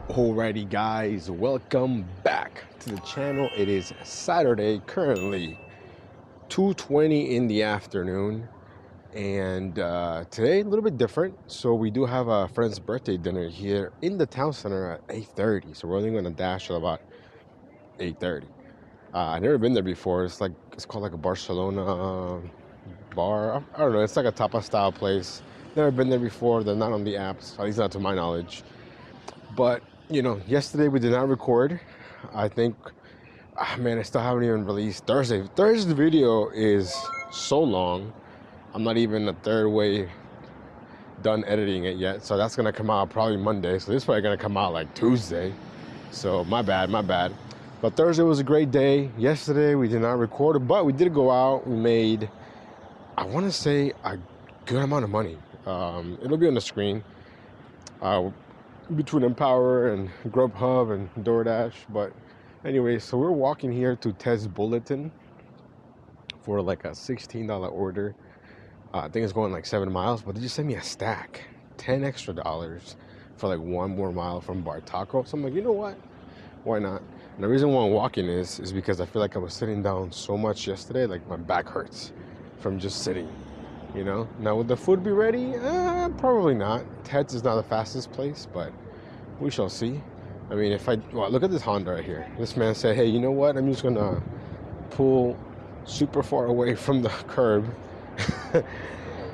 Alrighty guys, welcome back to the channel. It is Saturday, currently 2:20 in the afternoon, and today a little bit different. So we do have a friend's birthday dinner here in the town center at 8:30. So we're only going to dash at about 8:30. I've never been there before. It's called like a Barcelona bar. I don't know. It's like a tapas style place. Never been there before. They're not on the apps, at least not to my knowledge. But you know, yesterday we did not record. I think, man, I still haven't even released Thursday. Thursday's video is so long. I'm not even a third way done editing it yet. So that's gonna come out probably Monday. So this is probably gonna come out like Tuesday. So my bad. But Thursday was a great day. Yesterday we did not record, but we did go out. We made, I want to say, a good amount of money. It'll be on the screen. Between Empower and Grubhub and Doordash. But anyway, so we're walking here to Test Bulletin for like a $16 order. I think it's going like 7 miles, but they just sent me a stack, $10 extra for like 1 more mile from Bar Taco. So I'm like, you know what? Why not? And the reason why I'm walking is because I feel like I was sitting down so much yesterday, like my back hurts from just sitting. You know, now would the food be ready? Probably not. Ted's is not the fastest place, but we shall see. I mean, well, look at this Honda right here. This man said, hey, you know what? I'm just gonna pull super far away from the curb.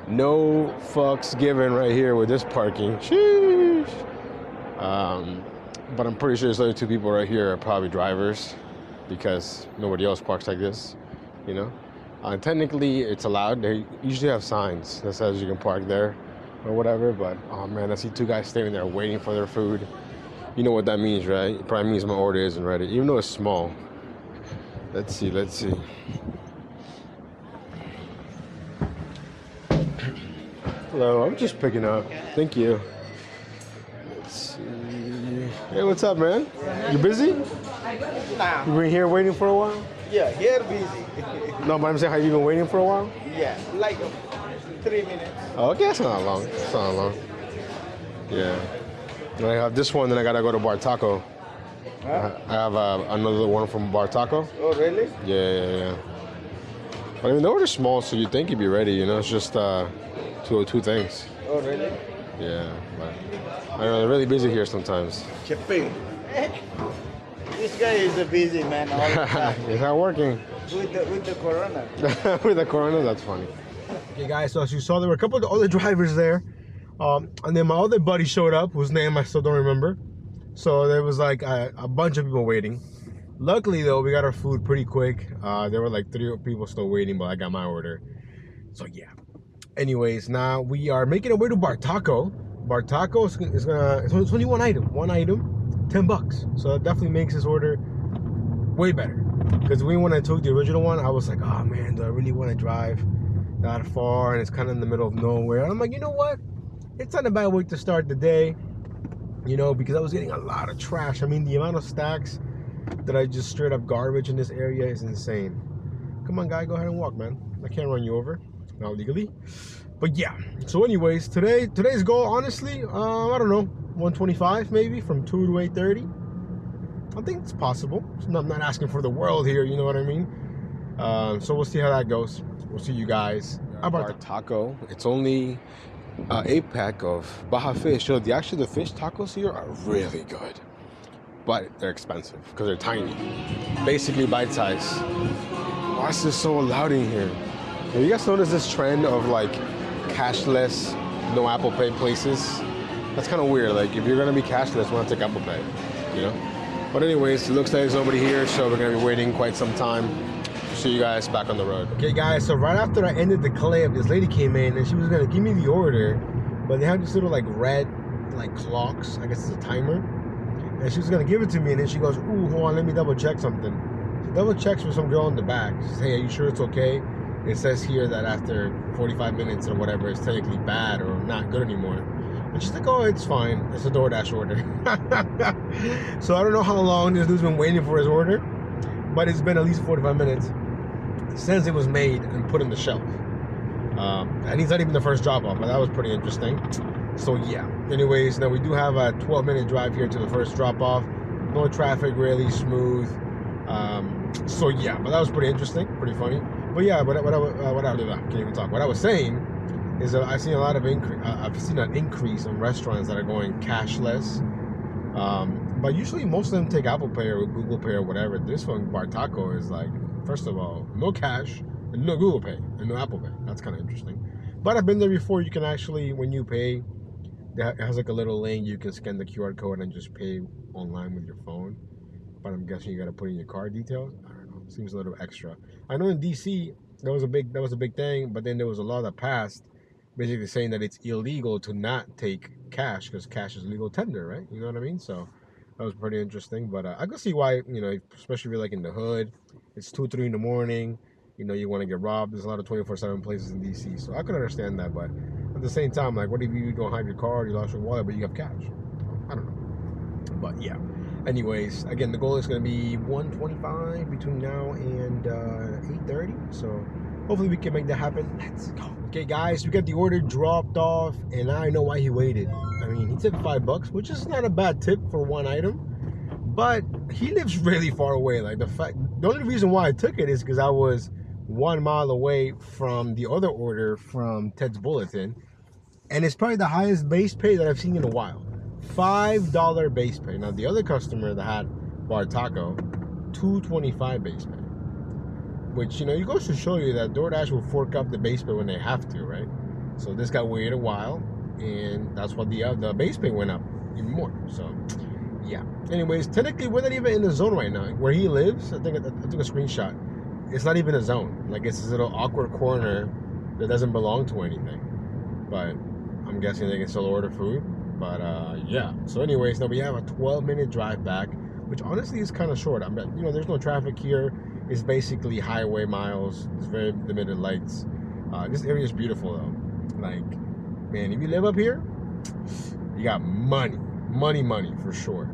No fucks given right here with this parking. Sheesh. But I'm pretty sure there's other 2 people right here are probably drivers because nobody else parks like this, you know? Technically, it's allowed. They usually have signs that says you can park there or whatever, but oh man, I see 2 guys standing there waiting for their food. You know what that means, right? It probably means my order isn't ready, even though it's small. Let's see. Hello, I'm just picking up. Thank you. Let's see. Hey, what's up, man? You busy? Nah. You been here waiting for a while? Yeah, here busy. No, but I'm saying, have you been waiting for a while? Yeah, like 3 minutes. Oh, okay, that's not long. Yeah. And I have this one, then I gotta go to Bar Taco. Huh? I have another one from Bar Taco. Oh, really? Yeah. But I mean, the order's small, so you'd think you'd be ready, you know? It's just 2 things. Oh, really? Yeah, but I don't know, they're really busy here sometimes. Chipping. This guy is a busy man all the time. It's not working. With the corona. With the corona, that's funny. Okay, guys, so as you saw, there were a couple of other drivers there. And then my other buddy showed up, whose name I still don't remember. So there was like a bunch of people waiting. Luckily, though, we got our food pretty quick. There were like 3 people still waiting, but I got my order. So, yeah. Anyways, now we are making our way to Bar Taco. Bar Taco it's only one item, $10. So that definitely makes this order way better. Because when I took the original one, I was like, oh man, do I really want to drive that far? And it's kind of in the middle of nowhere. And I'm like, you know what? It's not a bad way to start the day, you know, because I was getting a lot of trash. I mean, the amount of stacks that I just straight up garbage in this area is insane. Come on, guy, go ahead and walk, man. I can't run you over, not legally. But yeah, so anyways, today's goal, honestly, I don't know, 125 maybe, from 2 to 8:30. I think it's possible. I'm not asking for the world here, you know what I mean? So we'll see how that goes. We'll see you guys at Bar Taco. It's only 8-pack of Baja fish. So the fish tacos here are really good, but they're expensive because they're tiny, basically bite size. Why is this so loud in here? Have you guys noticed this trend of like cashless, no Apple Pay places? That's kind of weird. Like if you're gonna be cashless, why not take Apple Pay? You know. But anyways, it looks like there's nobody here, so we're gonna be waiting quite some time. See you guys back on the road. Okay, guys. So right after I ended the clip, this lady came in and she was gonna give me the order, but they have this little like red like clocks. I guess it's a timer. And she was gonna give it to me, and then she goes, "Ooh, hold on, let me double check something." She double checks with some girl in the back. She says, "Hey, are you sure it's okay? It says here that after 45 minutes or whatever, it's technically bad or not good anymore." And she's like, "Oh, it's fine. It's a DoorDash order." So I don't know how long this dude's been waiting for his order, but it's been at least 45 minutes since it was made and put on the shelf. And he's not even the first drop off, but that was pretty interesting. So yeah. anyways, now we do have a 12-minute drive here to the first drop-off. No traffic, really smooth. So yeah, but that was pretty interesting, pretty funny. But yeah, I can't even talk. What I was saying is that I've seen a lot of I've seen an increase in restaurants that are going cashless. But usually most of them take Apple Pay or Google Pay or whatever. This one, Bar Taco, is like, first of all, no cash and no Google Pay and no Apple Pay. That's kind of interesting. But I've been there before. You can actually, when you pay, it has like a little lane. You can scan the QR code and just pay online with your phone. But I'm guessing you got to put in your card details. I don't know. Seems a little extra. I know in DC that was a big thing. But then there was a law that passed, basically saying that it's illegal to not take cash because cash is legal tender, right? You know what I mean? So that was pretty interesting. But I could see why, you know, especially if you're like in the hood, it's 2, 3 in the morning. You know, you want to get robbed. There's a lot of 24/7 places in DC, so I could understand that. But at the same time, like, what if you don't have your card, you lost your wallet, but you have cash? I don't know. But yeah. Anyways, again, the goal is going to be 125 between now and 8:30. So hopefully we can make that happen. Let's go. Okay, guys, we got the order dropped off, and I know why he waited. I mean, he took $5, which is not a bad tip for one item. But he lives really far away. Like the only reason why I took it is because I was 1 mile away from the other order from Ted's Bulletin, and it's probably the highest base pay that I've seen in a while. $5 base pay. Now the other customer that had Bar Taco, $2.25 base pay, which, you know, it goes to show you that DoorDash will fork up the base pay when they have to, right? So this guy waited a while, and that's why the base pay went up even more. So yeah. Anyways, technically we're not even in the zone right now. Where he lives, I took a screenshot. It's not even a zone. Like, it's this little awkward corner that doesn't belong to anything. But I'm guessing they can still order food. But yeah. So anyways, now we have a 12-minute drive back, which honestly is kind of short. I mean, you know, there's no traffic here. It's basically highway miles. There's very limited lights. This area is beautiful though. Like, man, if you live up here, you got money for sure.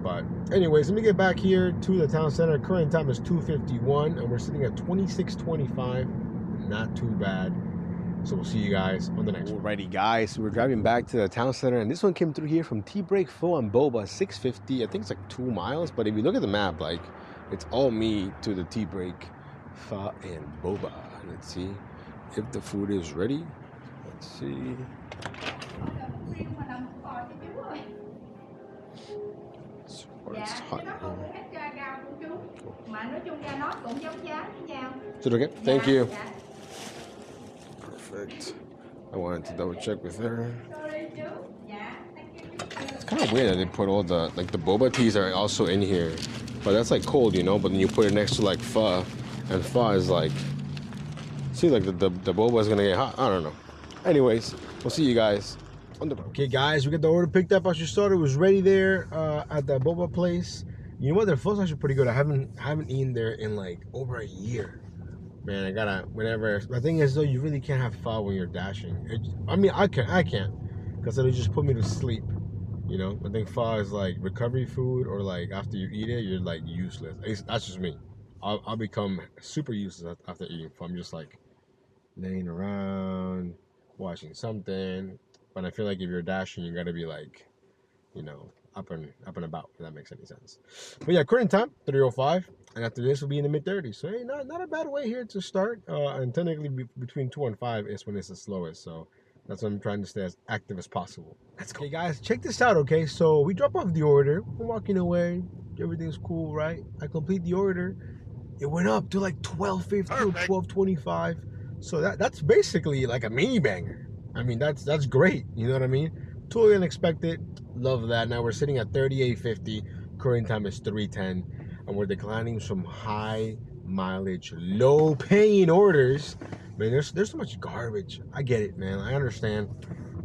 But anyways, let me get back here to the town center. Current time is 2:51, and we're sitting at 26:25. Not too bad. So we'll see you guys on the next one. Alrighty, guys, so we're driving back to the town center, and this one came through here from Tea Break, Pho, and Boba, 650. I think it's like 2 miles, but if you look at the map, like, it's all me to the Tea Break, Pho, and Boba. Let's see if the food is ready. Let's see. It's hot. Is it okay? Thank you. Perfect. I wanted to double check with her. It's kind of weird that they put all the, like, the boba teas are also in here, but that's like cold, you know. But then you put it next to like pho, and pho is like, see, like the boba is gonna get hot. I don't know. Anyways, we'll see you guys. Okay, guys, we got the order picked up. As you saw, it was ready there at the boba place. You know what? Their food's actually pretty good. I haven't eaten there in like over a year. Man, I gotta whenever. The thing is, though, you really can't have pho when you're dashing. I mean, I can't, because it'll just put me to sleep. You know, I think pho is like recovery food, or like after you eat it, you're like useless. That's just me. I'll become super useless after eating pho. I'm just like laying around, watching something. But I feel like if you're dashing, you gotta be like, you know, up and about, if that makes any sense. But yeah, current time 3:05, and after this we'll be in the mid-30s. So hey, not a bad way here to start. And technically between 2 and 5 is when it's the slowest. So that's why I'm trying to stay as active as possible. Let's go. Okay, guys, check this out. Okay, so we drop off the order. We're walking away. Everything's cool, right? I complete the order. It went up to like 12.50 or 12.25. So that's basically like a mini banger. I mean, that's great. You know what I mean? Totally unexpected. Love that. Now we're sitting at 38.50. Current time is 3:10, and we're declining some high mileage, low paying orders. Man, there's so much garbage. I get it, man. I understand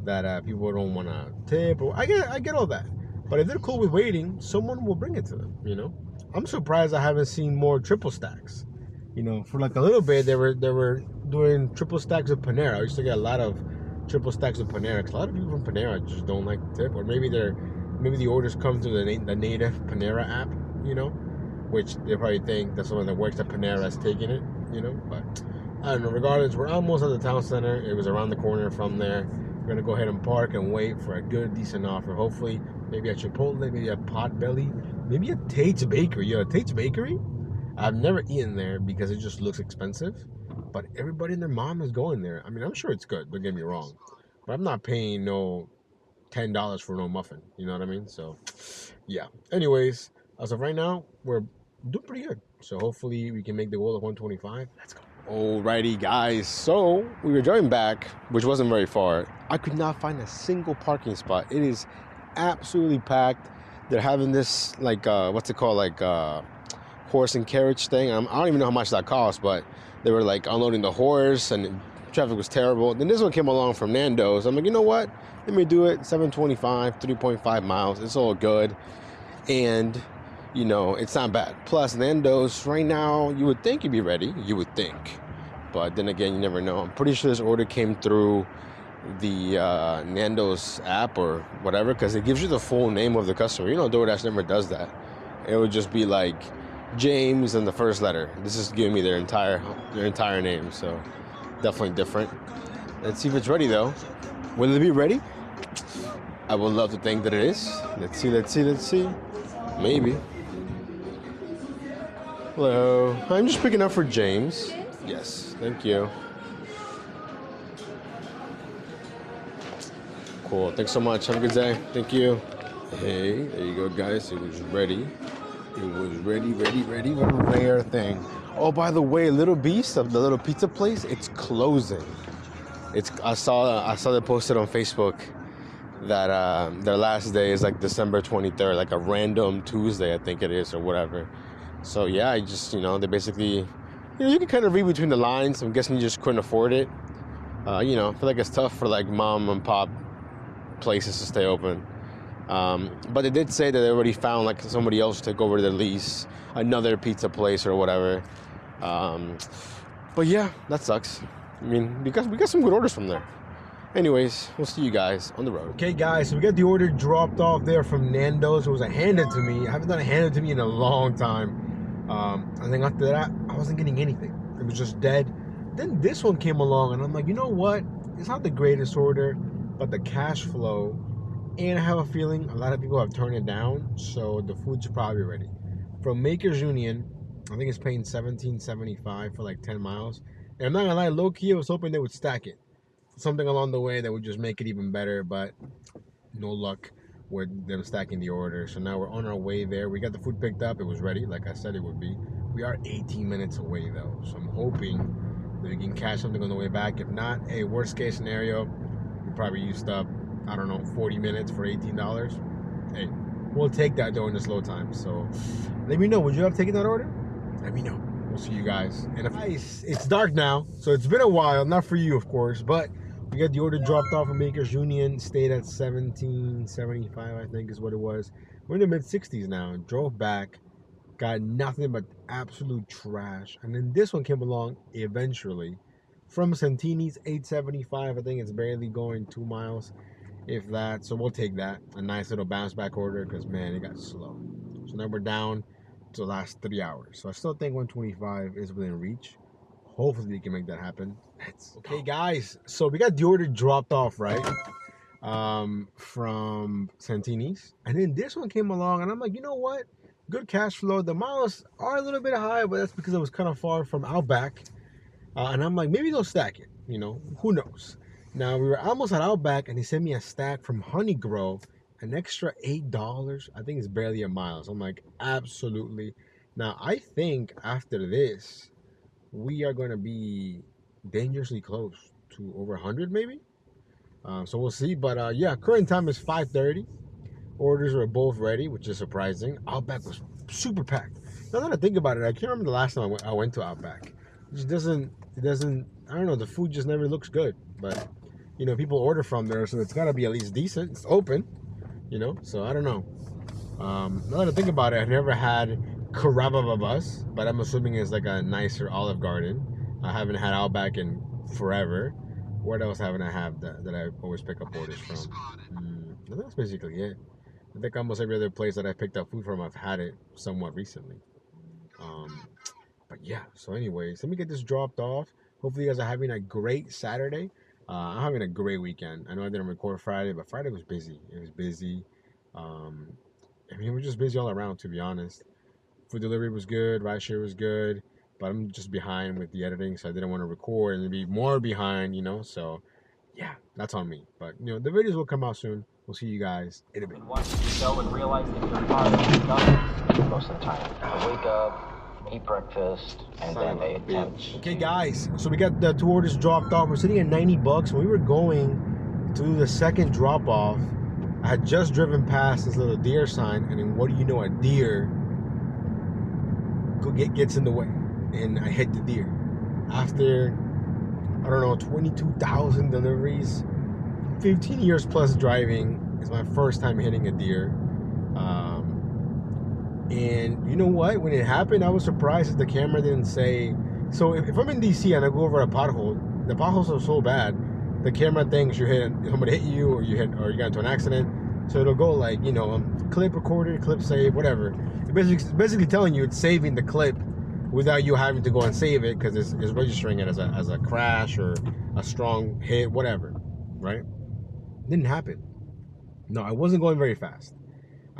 that people don't want to tip. I get all that. But if they're cool with waiting, someone will bring it to them. You know, I'm surprised I haven't seen more triple stacks. You know, for like a little bit they were doing triple stacks of Panera. I used to get a lot of triple stacks of Panera, because a lot of people from Panera just don't like the tip, or maybe the orders come through the native Panera app, you know, which they probably think that someone that works at Panera is taking it, you know. But I don't know. Regardless, we're almost at the town center. It was around the corner from there. We're gonna go ahead and park and wait for a good, decent offer. Hopefully, maybe at Chipotle, maybe at Potbelly, maybe at Tate's Bakery. Yo, Tate's Bakery? I've never eaten there because it just looks expensive. But everybody and their mom is going there. I mean, I'm sure it's good, don't get me wrong. But I'm not paying no $10 for no muffin. You know what I mean? So, yeah. Anyways, as of right now, we're doing pretty good. So hopefully we can make the goal of 125. Let's go. Alrighty, guys. So we were driving back, which wasn't very far. I could not find a single parking spot. It is absolutely packed. They're having this like what's it called, like horse and carriage thing. I don't even know how much that cost, but they were like unloading the horse and traffic was terrible. Then this one came along from Nando's. I'm like, you know what? Let me do it. 725, 3.5 miles. It's all good. And, you know, it's not bad. Plus, Nando's right now, you would think you'd be ready. You would think. But then again, you never know. I'm pretty sure this order came through the Nando's app or whatever, because it gives you the full name of the customer. You know, DoorDash never does that. It would just be like James and the first letter. This is giving me their entire name. So definitely different. Let's see if it's ready though. Will it be ready? I would love to think that it is. Let's see. Maybe. Hello. I'm just picking up for James. Yes, thank you. Cool. Thanks so much. Have a good day. Thank you. Hey, there you go, guys. It was ready. It was ready. What a rare thing. Oh, by the way, Little Beast, the little pizza place, it's closing. I saw they posted on Facebook that their last day is like December 23rd, like a random Tuesday, I think it is, or whatever. So yeah, I just, they basically, you can kind of read between the lines. I'm guessing you just couldn't afford it. I feel like it's tough for like mom and pop places to stay open. But they did say that they already found like somebody else to take over their lease, another pizza place or whatever. But yeah, that sucks. I mean, because we got some good orders from there. Anyways, we'll see you guys on the road. Okay, guys, so we got the order dropped off there from Nando's. It was a handed to me. I haven't done a handed to me in a long time. I think after that, I wasn't getting anything. It was just dead. Then this one came along, and I'm like, you know what? It's not the greatest order, but the cash flow, and I have a feeling a lot of people have turned it down, so the food's probably ready. From Makers Union, I think it's paying $17.75 for like 10 miles. And I'm not gonna lie, low-key, I was hoping they would stack it. Something along the way that would just make it even better, but no luck with them stacking the order. So now we're on our way there. We got the food picked up. It was ready, like I said it would be. We are 18 minutes away, though. So I'm hoping that we can catch something on the way back. If not, hey, worst case scenario, we probably used up, I don't know, 40 minutes for $18. Hey, we'll take that during the slow time. So let me know. Would you have taken that order? Let me know. We'll see you guys. And it's dark now, so it's been a while. Not for you, of course, but we got the order dropped off from Makers Union. Stayed at $17.75, I think is what it was. We're in the mid-60s now. Drove back. Got nothing but absolute trash. And then this one came along eventually from Santini's, $8.75. I think it's barely going 2 miles, if that. So we'll take that. A nice little bounce back order because, man, it got slow. So now we're down to the last 3 hours. So I still think 125 is within reach. Hopefully we can make that happen. Okay, guys. So we got the order dropped off, right? From Santini's. And then this one came along and I'm like, you know what? Good cash flow. The miles are a little bit high, but that's because it was kind of far from Outback. And I'm like, maybe they'll stack it. Who knows? Now, we were almost at Outback, and he sent me a stack from Honey Grove, an extra $8. I think it's barely a mile. So I'm like, absolutely. Now, I think after this, we are going to be dangerously close to over 100, maybe. So we'll see. But yeah, current time is 5:30. Orders were both ready, which is surprising. Outback was super packed. Now that I think about it, I can't remember the last time I went to Outback. It doesn't, I don't know, the food just never looks good. But, people order from there, so it's got to be at least decent. It's open, so I don't know. Now that I think about it, I've never had Carrababas, but I'm assuming it's like a nicer Olive Garden. I haven't had Outback in forever. What else haven't I had that I always pick up orders from? I think that's basically it. I think almost every other place that I picked up food from, I've had it somewhat recently. But yeah, so anyways, let me get this dropped off. Hopefully you guys are having a great Saturday. I'm having a great weekend. I know I didn't record Friday, but Friday was busy. It was busy. Um, I mean, we're just busy all around, to be honest. Food delivery was good, rideshare was good, but I'm just behind with the editing, so I didn't want to record and be more behind, So, yeah, that's on me. But the videos will come out soon. We'll see you guys in a bit. Once you go and realize that you're part of the done most of the time. I wake up, eat breakfast, and then they attempt. Okay, guys, so we got the 2 orders dropped off. We're sitting at $90. When we were going to the second drop off, I had just driven past this little deer sign, and then what do you know, a deer gets in the way, and I hit the deer. After, I don't know, 22,000 deliveries, 15 years plus driving, is my first time hitting a deer. And you know what? When it happened, I was surprised that the camera didn't say. So if I'm in DC and I go over a pothole, the potholes are so bad, the camera thinks somebody hit you, or you got into an accident. So it'll go like, clip recorded, clip saved, whatever. It's basically telling you it's saving the clip without you having to go and save it, because it's registering it as a crash or a strong hit, whatever, right? Didn't happen. No, I wasn't going very fast.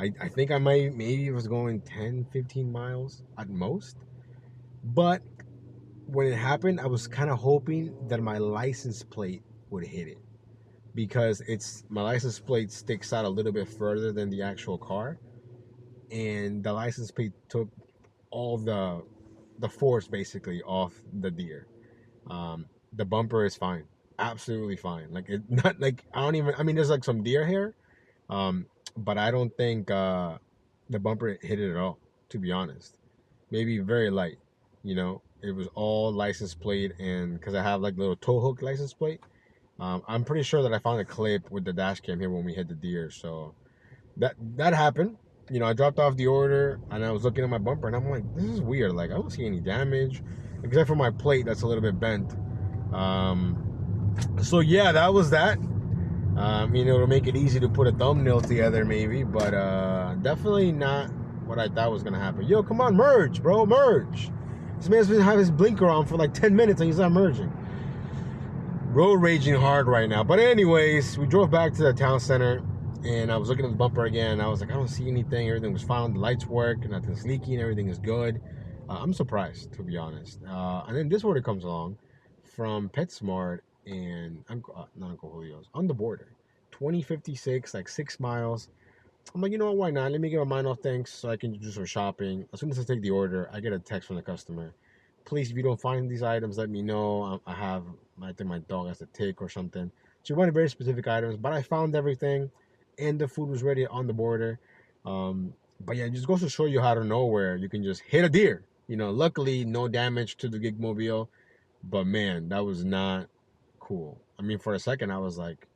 I think I maybe was going 10, 15 miles at most. But when it happened, I was kind of hoping that my license plate would hit it, because my license plate sticks out a little bit further than the actual car, and the license plate took all the force basically off the deer. The bumper is fine, absolutely fine. Like, it not like I mean, there's like some deer hair, but I don't think the bumper hit it at all, to be honest. Maybe very light, It was all license plate, and because I have like little tow hook license plate, I'm pretty sure that I found a clip with the dash cam here when we hit the deer. So that happened. I dropped off the order, and I was looking at my bumper, and I'm like, this is weird. Like, I don't see any damage, except for my plate that's a little bit bent. So yeah, that was that. It'll make it easy to put a thumbnail together maybe, but definitely not what I thought was gonna happen. Yo, come on, merge, bro, merge. This man's been having his blinker on for like 10 minutes and he's not merging. Road raging hard right now. But anyways, we drove back to the town center, and I was looking at the bumper again. I was like, I don't see anything. Everything was fine. The lights work, nothing's leaking. Everything is good. I'm surprised, to be honest. And then this order comes along from PetSmart, and not Uncle Julio's, on the border, 2056, like 6 miles. I'm like, you know what, why not? Let me get my mind off things so I can do some shopping. As soon as I take the order, I get a text from the customer. Please, if you don't find these items, let me know. I think my dog has a tick or something. She wanted very specific items, but I found everything, and the food was ready on the border. But yeah, it just goes to show you how to know where you can just hit a deer. Luckily, no damage to the Gigmobile, but man, that was not cool. I mean, for a second, I was like,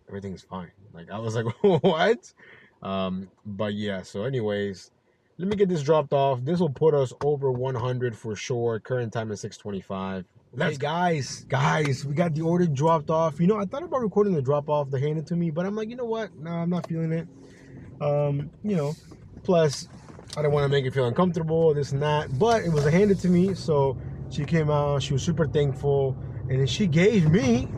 everything's fine. Like, I was like, what? But yeah, so anyways, let me get this dropped off. This will put us over 100 for sure. Current time is 6:25. Hey guys, we got the order dropped off. I thought about recording the drop off. They handed it to me, but I'm like, you know what? No, I'm not feeling it. Plus, I don't want to make it feel uncomfortable, this and that. But it was handed to me, so she came out. She was super thankful, and then she gave me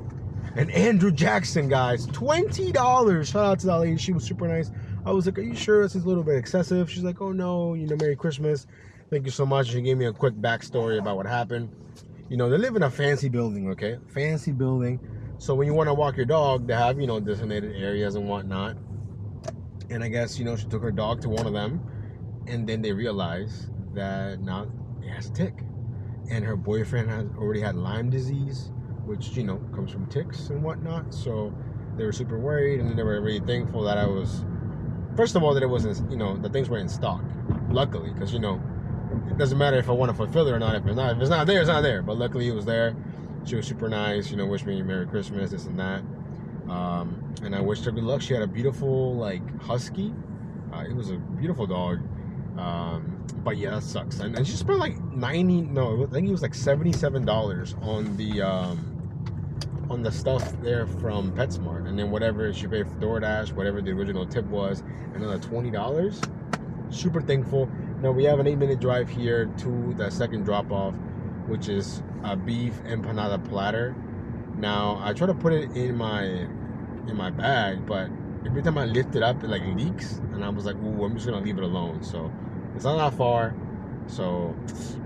an Andrew Jackson, guys, $20. Shout out to that lady. She was super nice. I was like, are you sure this is a little bit excessive? She's like, oh no, Merry Christmas. Thank you so much. She gave me a quick backstory about what happened. They live in a fancy building, okay? Fancy building. So when you want to walk your dog, they have, designated areas and whatnot. And I guess, she took her dog to one of them, and then they realized that now it has a tick. And her boyfriend already had Lyme disease, which, comes from ticks and whatnot. So they were super worried, and they were really thankful that I was, first of all, that it wasn't, the things were in stock, luckily, because, it doesn't matter if I want to fulfill it or not. If it's not there, it's not there. But luckily it was there. She was super nice, wished me Merry Christmas, this and that. And I wished her good luck. She had a beautiful, like, husky. It was a beautiful dog. But yeah, that sucks. And she spent like I think it was like $77 on the stuff there from PetSmart, and then whatever she paid for DoorDash, whatever the original tip was, another $20. Super thankful. Now we have an 8-minute drive here to the second drop off, which is a beef empanada platter. Now I try to put it in my bag, but every time I lift it up, it like leaks, and I was like, ooh, I'm just gonna leave it alone. So it's not that far. So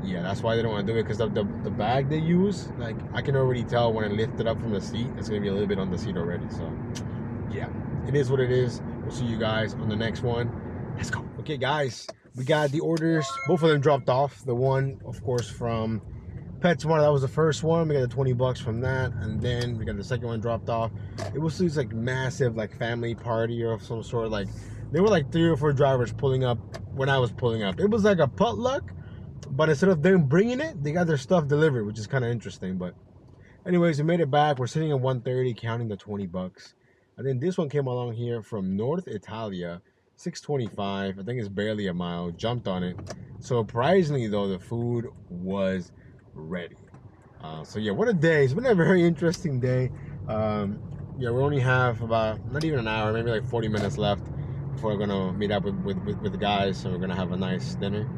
yeah, that's why they don't want to do it, because the bag they use, like I can already tell when I lift it up from the seat, it's gonna be a little bit on the seat already. So yeah, it is what it is. We'll see you guys on the next one. Let's go. Okay guys, we got the orders, both of them dropped off. The one, of course, from PetSmart, that was the first one. We got the 20 bucks from that, and then we got the second one dropped off. It was this like massive like family party or some sort. Like there were like 3 or 4 drivers pulling up when I was pulling up. It was like a potluck, but instead of them bringing it, they got their stuff delivered, which is kind of interesting. But anyways, we made it back. We're sitting at 130, counting the 20 bucks. And then this one came along here from North Italia, 625. I think it's barely a mile. Jumped on it. Surprisingly though, the food was ready. So yeah, what a day. It's been a very interesting day. Yeah, we only have about not even an hour, maybe like 40 minutes left before we're gonna meet up with the guys, so we're gonna have a nice dinner.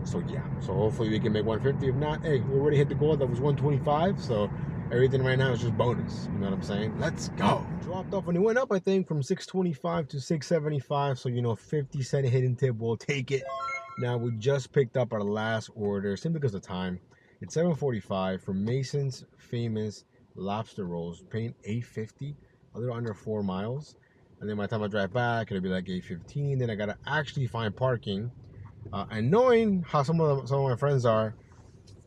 So yeah, so hopefully we can make 150. If not, hey, we already hit the goal. That was 125, so everything right now is just bonus. You know what I'm saying? Let's go. Dropped off, and it went up, I think, from 625 to 675. So, you know, 50-cent hidden tip, we'll take it. Now, we just picked up our last order, simply because of time. It's 7:45 from Mason's Famous Lobster Rolls, paying $8.50, a little under 4 miles. And then by the time I drive back, it'll be like $8.15. Then I gotta actually find parking. And knowing how some of my friends are,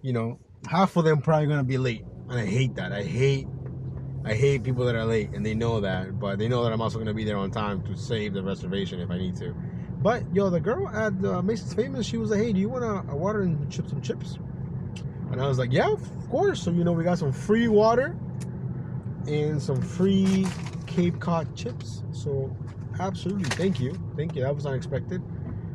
you know, half of them probably gonna be late, and I hate that. I hate people that are late, and they know that, but they know that I'm also gonna be there on time to save the reservation if I need to. But yo, the girl at Mason's Famous, she was like, "Hey, do you want a water and some chips?" And I was like, "Yeah, of course." So you know, we got some free water and some free Cape Cod chips. So absolutely, thank you. That was unexpected.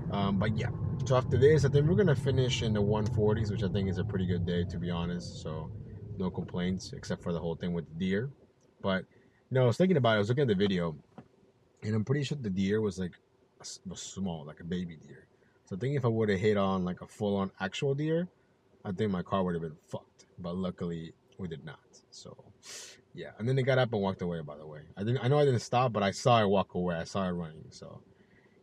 But yeah. So after this, I think we're gonna finish in the 140s, which I think is a pretty good day, to be honest. So no complaints, except for the whole thing with the deer. But you know, I was thinking about it. I was looking at the video, and I'm pretty sure the deer was like was small, like a baby deer. So I think if I would have hit on like a full-on actual deer, I think my car would have been fucked. But luckily, we did not. So yeah. And then they got up and walked away. By the way, I know I didn't stop, but I saw it walk away. I saw it running. So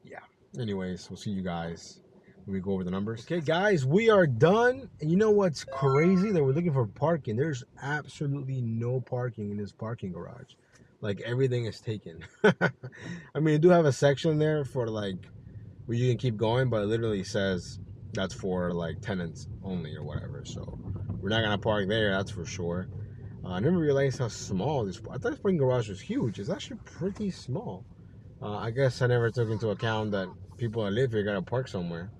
yeah. Anyways, we'll see you guys. We go over the numbers. Okay, guys, we are done. And you know what's crazy? That we're looking for parking. There's absolutely no parking in this parking garage. Like, everything is taken. I mean, I do have a section there for, like, where you can keep going, but it literally says that's for, like, tenants only or whatever. So, we're not going to park there, that's for sure. I never realized how small this... I thought this parking garage was huge. It's actually pretty small. I guess I never took into account that people that live here got to park somewhere.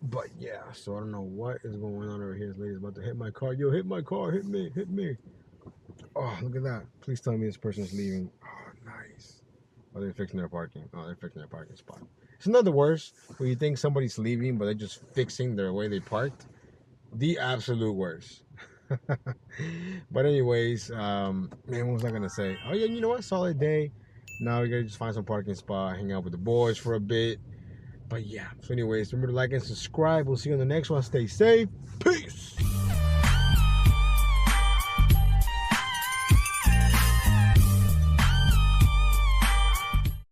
But yeah, so I don't know what is going on over here. This lady's about to hit my car. Yo, hit my car, hit me. Oh, look at that. Please tell me this person's leaving. Oh, nice. Oh, they're fixing their parking. Oh, they're fixing their parking spot. It's not the worst where you think somebody's leaving, but they're just fixing their way they parked. The absolute worst. But anyways, man, what was I gonna say? Oh yeah, you know what? Solid day. Now we gotta just find some parking spot, hang out with the boys for a bit. But yeah, so anyways, remember to like and subscribe. We'll see you on the next one. Stay safe. Peace.